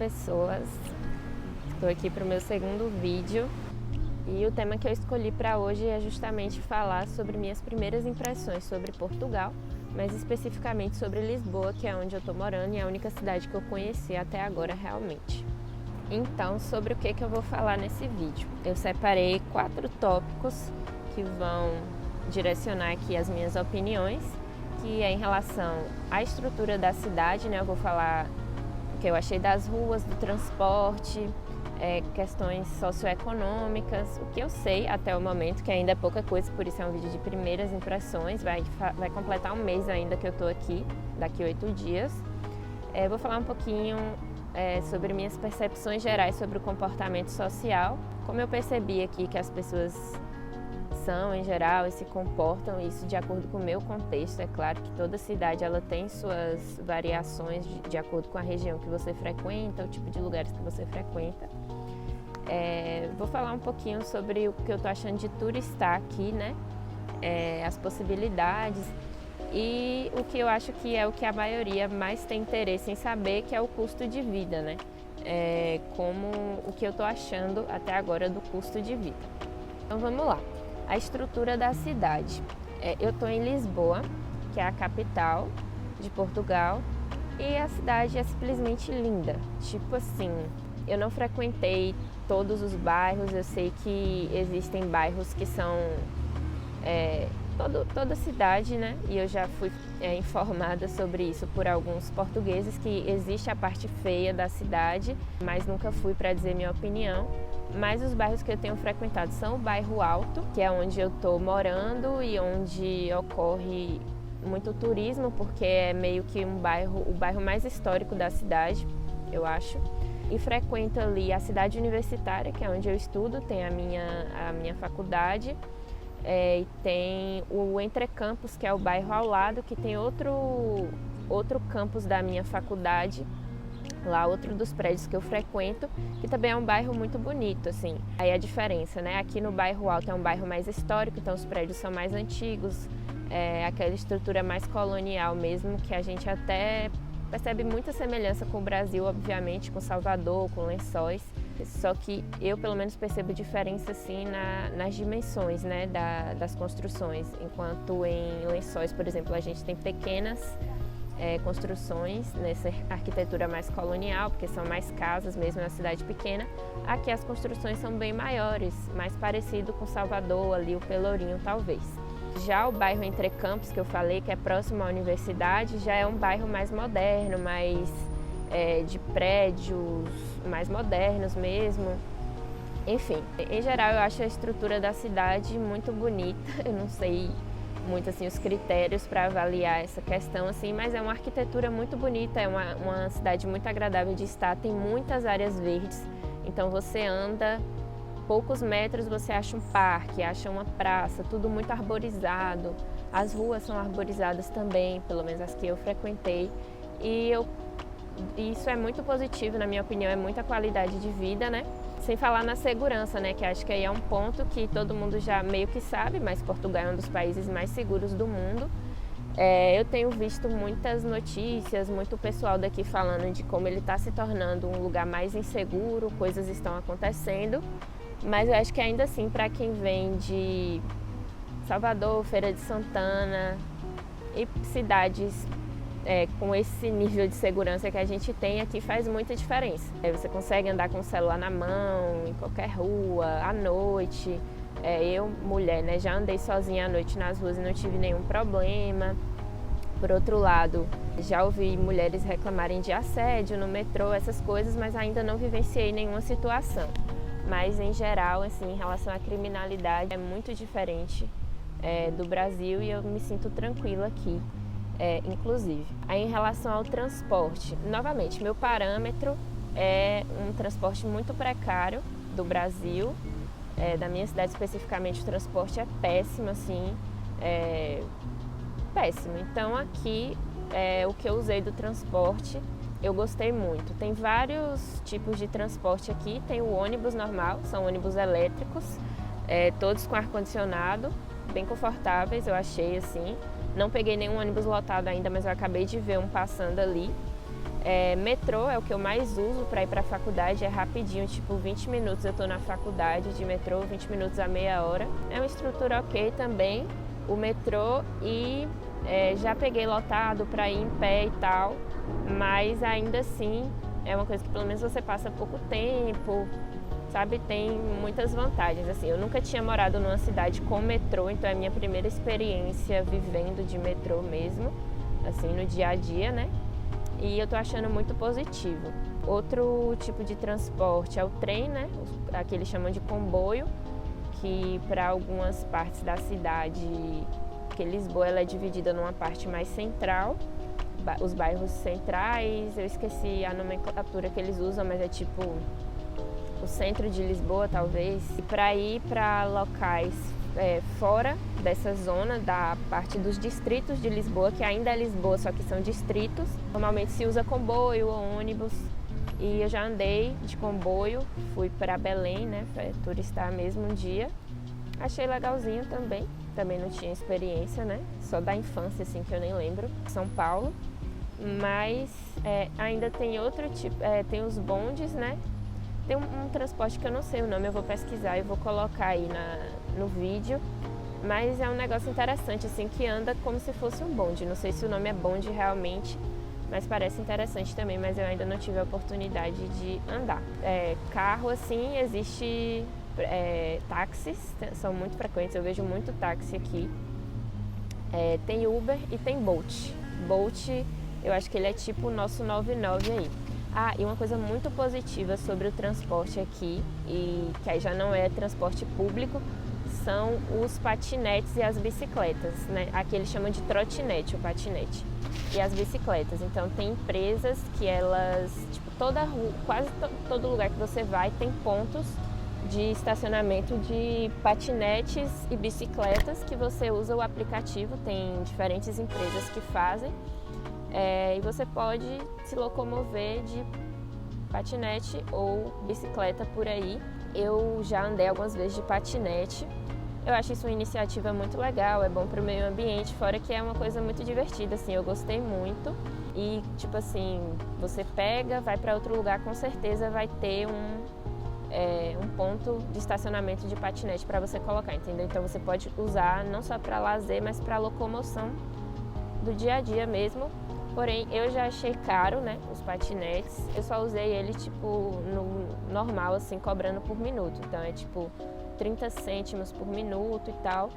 pessoas, estou aqui para o meu segundo vídeo e o tema que eu escolhi para hoje é justamente falar sobre minhas primeiras impressões sobre Portugal, mas especificamente sobre Lisboa, que é onde eu estou morando e é a única cidade que eu conheci até agora realmente. Então, sobre o que eu vou falar nesse vídeo? Eu separei 4 tópicos que vão direcionar aqui as minhas opiniões, que é em relação à estrutura da cidade, né? Eu vou falar o que eu achei das ruas, do transporte, questões socioeconômicas, o que eu sei até o momento, que ainda é pouca coisa, por isso é um vídeo de primeiras impressões, vai completar um mês ainda que eu estou aqui, daqui 8 dias. Vou falar um pouquinho sobre minhas percepções gerais sobre o comportamento social, como eu percebi aqui que as pessoas são em geral e se comportam, isso de acordo com o meu contexto. É claro que toda cidade ela tem suas variações de acordo com a região que você frequenta, o tipo de lugares que você frequenta. Vou falar um pouquinho sobre o que eu estou achando de turistar aqui, né? As possibilidades e o que eu acho que é o que a maioria mais tem interesse em saber, que é o custo de vida, né? Como o que eu estou achando até agora do custo de vida. Então vamos lá. A estrutura da cidade. Eu estou em Lisboa, que é a capital de Portugal, e a cidade é simplesmente linda. Tipo assim, eu não frequentei todos os bairros, eu sei que existem bairros que são toda cidade, né? E eu já fui informada sobre isso por alguns portugueses, que existe a parte feia da cidade, mas nunca fui para dizer minha opinião. Mas os bairros que eu tenho frequentado são o bairro Alto, que é onde eu estou morando e onde ocorre muito turismo, porque é meio que o bairro mais histórico da cidade, eu acho. E frequento ali a cidade universitária, que é onde eu estudo, tem a minha faculdade. E tem o Entrecampos, que é o bairro ao lado, que tem outro campus da minha faculdade, lá outro dos prédios que eu frequento, que também é um bairro muito bonito, assim. Aí a diferença, né? Aqui no bairro Alto é um bairro mais histórico, então os prédios são mais antigos, aquela estrutura mais colonial mesmo, que a gente até percebe muita semelhança com o Brasil, obviamente, com Salvador, com Lençóis. Só que eu, pelo menos, percebo diferença, assim, nas dimensões, né, das construções. Enquanto em Lençóis, por exemplo, a gente tem pequenas construções nessa arquitetura mais colonial, porque são mais casas mesmo na cidade pequena. Aqui as construções são bem maiores, mais parecido com Salvador, ali o Pelourinho talvez. Já o bairro Entrecampos, que eu falei, que é próximo à universidade, já é um bairro mais moderno, mais de prédios mais modernos mesmo. Enfim, em geral eu acho a estrutura da cidade muito bonita. Eu não sei muito assim os critérios para avaliar essa questão, assim, mas é uma arquitetura muito bonita, é uma cidade muito agradável de estar, tem muitas áreas verdes, então você anda poucos metros, você acha um parque, acha uma praça, tudo muito arborizado, as ruas são arborizadas também, pelo menos as que eu frequentei, e isso é muito positivo, na minha opinião, é muita qualidade de vida, né? Sem falar na segurança, né? Que acho que aí é um ponto que todo mundo já meio que sabe, mas Portugal é um dos países mais seguros do mundo. Eu tenho visto muitas notícias, muito pessoal daqui falando de como ele está se tornando um lugar mais inseguro, coisas estão acontecendo, mas eu acho que ainda assim, para quem vem de Salvador, Feira de Santana e cidades com esse nível de segurança que a gente tem aqui, faz muita diferença. Você consegue andar com o celular na mão, em qualquer rua, à noite. Eu, mulher, né, já andei sozinha à noite nas ruas e não tive nenhum problema. Por outro lado, já ouvi mulheres reclamarem de assédio no metrô, essas coisas, mas ainda não vivenciei nenhuma situação. Mas, em geral, assim, em relação à criminalidade, é muito diferente do Brasil e eu me sinto tranquila aqui. Inclusive. Aí, em relação ao transporte, novamente, meu parâmetro é um transporte muito precário do Brasil. Da minha cidade especificamente, o transporte é péssimo, assim, péssimo. Então aqui, o que eu usei do transporte, eu gostei muito. Tem vários tipos de transporte aqui, tem o ônibus normal, são ônibus elétricos, todos com ar-condicionado, bem confortáveis, eu achei, assim. Não peguei nenhum ônibus lotado ainda, mas eu acabei de ver um passando ali. Metrô é o que eu mais uso para ir para a faculdade, é rapidinho, tipo 20 minutos eu estou na faculdade de metrô, 20 minutos a meia hora. É uma estrutura ok também, o metrô, e já peguei lotado para ir em pé e tal, mas ainda assim é uma coisa que pelo menos você passa pouco tempo, sabe? Tem muitas vantagens, assim. Eu nunca tinha morado numa cidade com metrô, então é a minha primeira experiência vivendo de metrô mesmo, assim, no dia a dia, né? E eu tô achando muito positivo. Outro tipo de transporte é o trem, né? Aqui eles chamam de comboio, que para algumas partes da cidade, que Lisboa ela é dividida numa parte mais central, os bairros centrais, eu esqueci a nomenclatura que eles usam, mas é tipo o centro de Lisboa, talvez. E para ir para locais fora dessa zona, da parte dos distritos de Lisboa, que ainda é Lisboa, só que são distritos, normalmente se usa comboio ou ônibus. E eu já andei de comboio, fui para Belém, né, turistar mesmo um dia. Achei legalzinho também não tinha experiência, né, só da infância, assim, que eu nem lembro, São Paulo. Mas ainda tem outro tipo, tem os bondes, né, tem um transporte que eu não sei o nome, eu vou pesquisar e vou colocar aí no vídeo, mas é um negócio interessante, assim, que anda como se fosse um bonde. Não sei se o nome é bonde realmente, mas parece interessante também, mas eu ainda não tive a oportunidade de andar. Carro, assim, existe táxis, são muito frequentes, eu vejo muito táxi aqui. Tem Uber e tem Bolt. Bolt, eu acho que ele é tipo o nosso 99 aí. E uma coisa muito positiva sobre o transporte aqui, e que aí já não é transporte público, são os patinetes e as bicicletas, né? Aqui eles chamam de trotinete, o patinete, e as bicicletas. Então tem empresas que elas, tipo, toda rua, quase todo lugar que você vai tem pontos de estacionamento de patinetes e bicicletas que você usa o aplicativo, tem diferentes empresas que fazem. E você pode se locomover de patinete ou bicicleta por aí. Eu já andei algumas vezes de patinete. Eu acho isso uma iniciativa muito legal, é bom para o meio ambiente, fora que é uma coisa muito divertida, assim, eu gostei muito. E, tipo assim, você pega, vai para outro lugar, com certeza vai ter um ponto de estacionamento de patinete para você colocar, entendeu? Então você pode usar não só para lazer, mas para locomoção do dia a dia mesmo. Porém, eu já achei caro, né, os patinetes. Eu só usei ele, tipo, no normal, assim, cobrando por minuto. Então, é tipo 30 cêntimos por minuto e tal.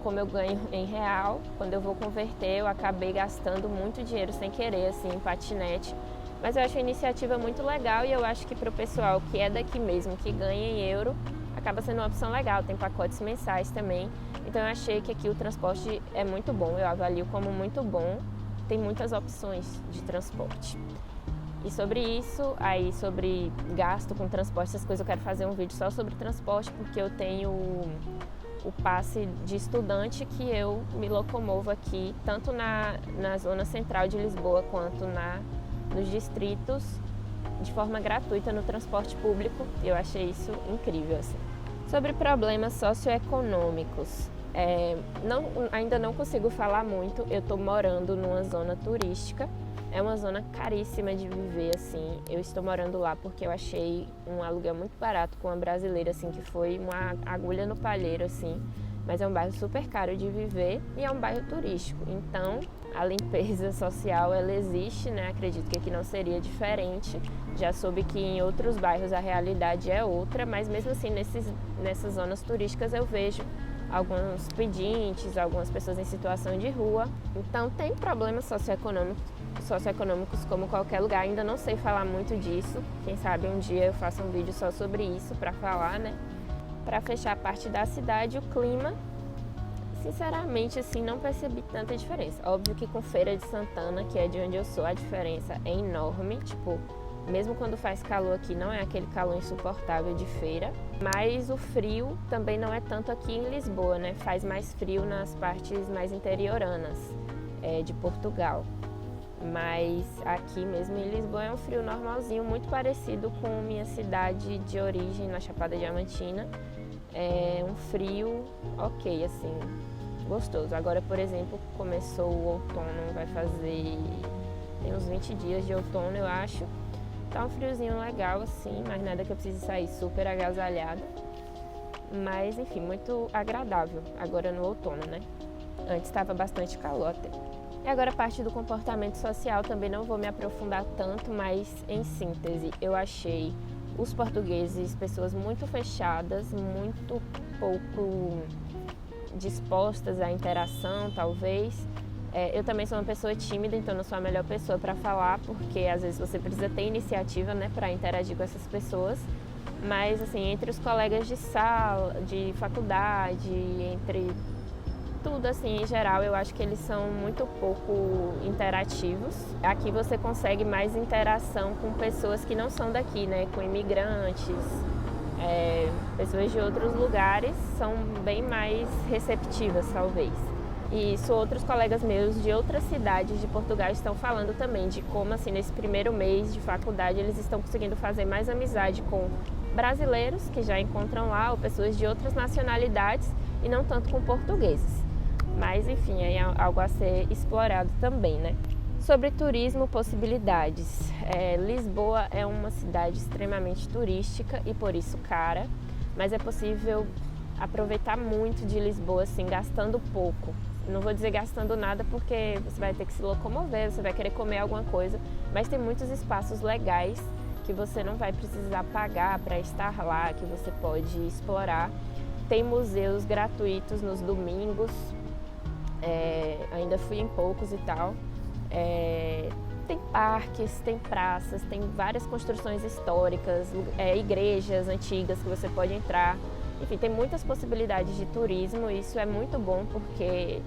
Como eu ganho em real, quando eu vou converter, eu acabei gastando muito dinheiro sem querer, assim, em patinete. Mas eu acho a iniciativa muito legal e eu acho que para o pessoal que é daqui mesmo, que ganha em euro, acaba sendo uma opção legal. Tem pacotes mensais também. Então, eu achei que aqui o transporte é muito bom. Eu avalio como muito bom. Tem muitas opções de transporte. E sobre isso, aí sobre gasto com transporte, essas coisas, eu quero fazer um vídeo só sobre transporte, porque eu tenho o passe de estudante que eu me locomovo aqui, tanto na zona central de Lisboa, quanto nos distritos, de forma gratuita no transporte público. Eu achei isso incrível, assim. Sobre problemas socioeconômicos. Ainda não consigo falar muito. Eu estou morando numa zona turística, é uma zona caríssima de viver, assim. Eu estou morando lá porque eu achei um aluguel muito barato com uma brasileira, assim, que foi uma agulha no palheiro, assim. Mas é um bairro super caro de viver e é um bairro turístico. Então, a limpeza social, ela existe, né? Acredito que aqui não seria diferente. Já soube que em outros bairros a realidade é outra, mas mesmo assim, nessas zonas turísticas eu vejo alguns pedintes, algumas pessoas em situação de rua. Então tem problemas socioeconômicos como qualquer lugar. Ainda não sei falar muito disso. Quem sabe um dia eu faço um vídeo só sobre isso para falar, né? Para fechar a parte da cidade, o clima, sinceramente, assim, não percebi tanta diferença. Óbvio que com Feira de Santana, que é de onde eu sou, a diferença é enorme. Tipo, mesmo quando faz calor aqui, não é aquele calor insuportável de feira. Mas o frio também não é tanto aqui em Lisboa, né? Faz mais frio nas partes mais interioranas de Portugal. Mas aqui mesmo em Lisboa é um frio normalzinho, muito parecido com minha cidade de origem, na Chapada Diamantina. É um frio ok, assim, gostoso. Agora, por exemplo, começou o outono, vai fazer tem uns 20 dias de outono, eu acho. Tá um friozinho legal, assim, mas nada que eu precise sair super agasalhada. Mas, enfim, muito agradável agora no outono, né? Antes estava bastante calor até. E agora a parte do comportamento social também não vou me aprofundar tanto, mas em síntese, eu achei os portugueses pessoas muito fechadas, muito pouco dispostas à interação, talvez. Eu também sou uma pessoa tímida, então não sou a melhor pessoa para falar, porque às vezes você precisa ter iniciativa, né, para interagir com essas pessoas. Mas, assim, entre os colegas de sala, de faculdade, entre tudo, assim, em geral, eu acho que eles são muito pouco interativos. Aqui você consegue mais interação com pessoas que não são daqui, né, com imigrantes, pessoas de outros lugares são bem mais receptivas, talvez. E isso outros colegas meus de outras cidades de Portugal estão falando também, de como, assim, nesse primeiro mês de faculdade eles estão conseguindo fazer mais amizade com brasileiros que já encontram lá, ou pessoas de outras nacionalidades, e não tanto com portugueses. Mas, enfim, é algo a ser explorado também, né? Sobre turismo, possibilidades. Lisboa é uma cidade extremamente turística e por isso cara, mas é possível aproveitar muito de Lisboa, assim, gastando pouco. Não vou dizer gastando nada porque você vai ter que se locomover, você vai querer comer alguma coisa, mas tem muitos espaços legais que você não vai precisar pagar para estar lá, que você pode explorar. Tem museus gratuitos nos domingos, ainda fui em poucos e tal. Tem parques, tem praças, tem várias construções históricas, igrejas antigas que você pode entrar. Enfim, tem muitas possibilidades de turismo e isso é muito bom porque,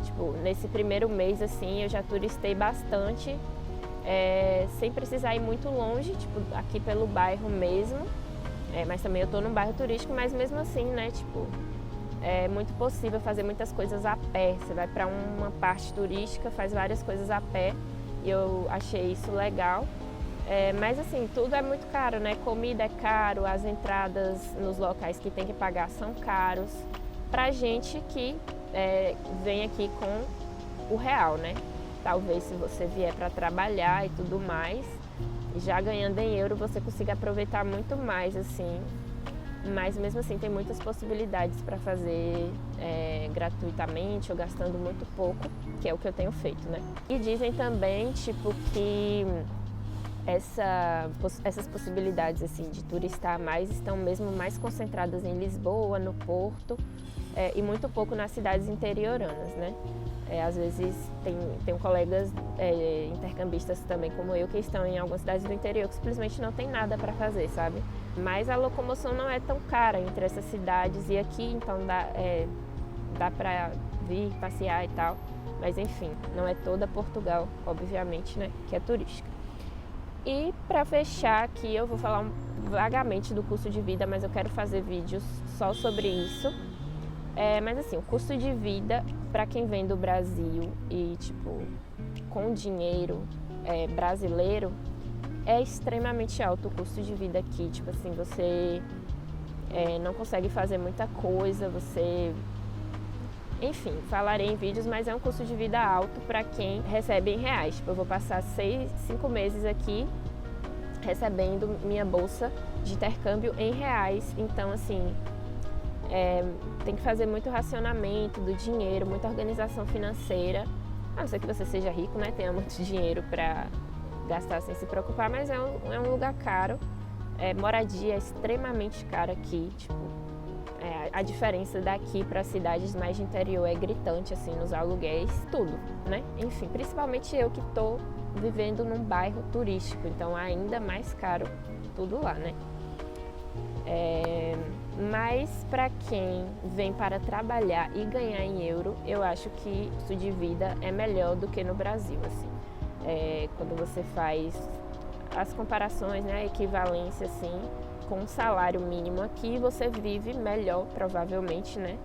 tipo, nesse primeiro mês, assim, eu já turistei bastante, sem precisar ir muito longe, tipo, aqui pelo bairro mesmo. Mas também eu tô num bairro turístico, mas mesmo assim, né, tipo, é muito possível fazer muitas coisas a pé. Você vai para uma parte turística, faz várias coisas a pé e eu achei isso legal. Mas assim, tudo é muito caro, né? Comida é caro, as entradas nos locais que tem que pagar são caros. Pra gente que vem aqui com o real, né? Talvez se você vier para trabalhar e tudo mais, já ganhando em euro, você consiga aproveitar muito mais, assim. Mas mesmo assim tem muitas possibilidades para fazer gratuitamente ou gastando muito pouco, que é o que eu tenho feito, né? E dizem também, tipo, que essas possibilidades, assim, de turistar mais estão mesmo mais concentradas em Lisboa, no Porto, e muito pouco nas cidades interioranas, né? Às vezes tem colegas intercambistas também como eu que estão em algumas cidades do interior que simplesmente não tem nada para fazer, sabe? Mas a locomoção não é tão cara entre essas cidades e aqui, então dá para vir passear e tal. Mas enfim, não é toda Portugal, obviamente, né, que é turística. E para fechar aqui eu vou falar vagamente do custo de vida, mas eu quero fazer vídeos só sobre isso. Mas assim, o custo de vida para quem vem do Brasil e tipo com dinheiro brasileiro é extremamente alto o custo de vida aqui. Tipo assim, você não consegue fazer muita coisa, enfim, falarei em vídeos, mas é um custo de vida alto para quem recebe em reais. Tipo, eu vou passar 5 meses aqui recebendo minha bolsa de intercâmbio em reais. Então, assim, tem que fazer muito racionamento do dinheiro, muita organização financeira. A não ser que você seja rico, né? Tenha muito dinheiro para gastar sem se preocupar, mas é um lugar caro. Moradia é extremamente cara aqui, tipo, a diferença daqui para cidades mais de interior é gritante, assim, nos aluguéis, tudo, né? Enfim, principalmente eu que estou vivendo num bairro turístico, então ainda mais caro tudo lá, né? Mas para quem vem para trabalhar e ganhar em euro, eu acho que o custo de vida é melhor do que no Brasil, assim. Quando você faz as comparações, né, a equivalência, assim, com o salário mínimo aqui, você vive melhor, provavelmente, né?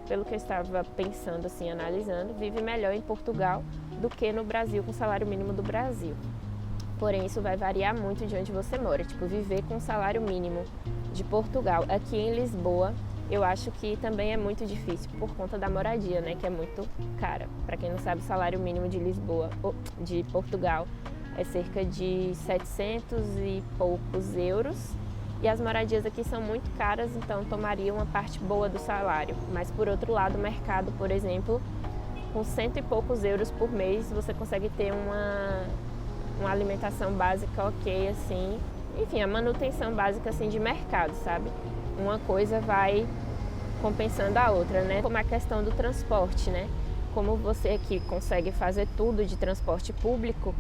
Pelo que eu estava pensando, assim, analisando, vive melhor em Portugal do que no Brasil, com o salário mínimo do Brasil. Porém, isso vai variar muito de onde você mora. Tipo, viver com o salário mínimo de Portugal aqui em Lisboa Eu acho que também é muito difícil por conta da moradia, né, que é muito cara. Para quem não sabe, o salário mínimo de Lisboa, de Portugal, é cerca de 700 e poucos euros. E as moradias aqui são muito caras, então tomaria uma parte boa do salário. Mas por outro lado, o mercado, por exemplo, com 100 e poucos euros por mês, você consegue ter uma alimentação básica ok, assim. Enfim, a manutenção básica assim de mercado, sabe? Uma coisa vai compensando a outra, né? Como a questão do transporte, né? Como você aqui consegue fazer tudo de transporte público,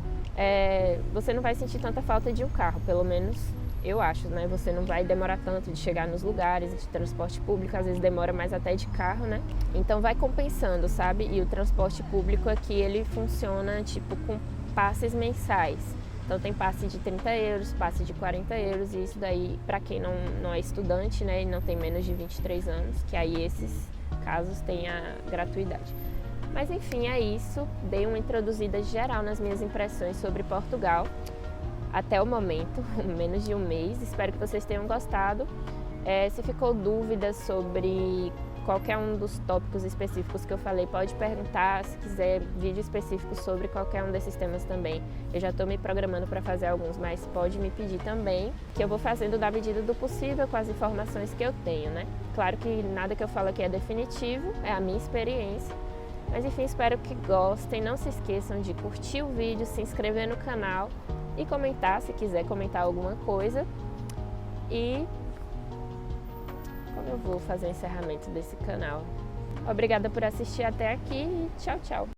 você não vai sentir tanta falta de um carro, pelo menos eu acho, né? Você não vai demorar tanto de chegar nos lugares de transporte público, às vezes demora mais até de carro, né? Então vai compensando, sabe? E o transporte público aqui, ele funciona tipo com passes mensais. Então tem passe de 30 euros, passe de 40 euros, e isso daí para quem não é estudante, né, e não tem menos de 23 anos, que aí esses casos têm a gratuidade. Mas enfim, é isso. Dei uma introduzida geral nas minhas impressões sobre Portugal até o momento, menos de um mês. Espero que vocês tenham gostado. Se ficou dúvida sobre qualquer um dos tópicos específicos que eu falei, pode perguntar. Se quiser vídeo específico sobre qualquer um desses temas também, eu já estou me programando para fazer alguns, mas pode me pedir também, que eu vou fazendo da medida do possível com as informações que eu tenho, né? Claro que nada que eu falo aqui é definitivo, é a minha experiência. Mas enfim, espero que gostem. Não se esqueçam de curtir o vídeo, se inscrever no canal e comentar, se quiser comentar alguma coisa. E como eu vou fazer o encerramento desse canal? Obrigada por assistir até aqui e tchau, tchau!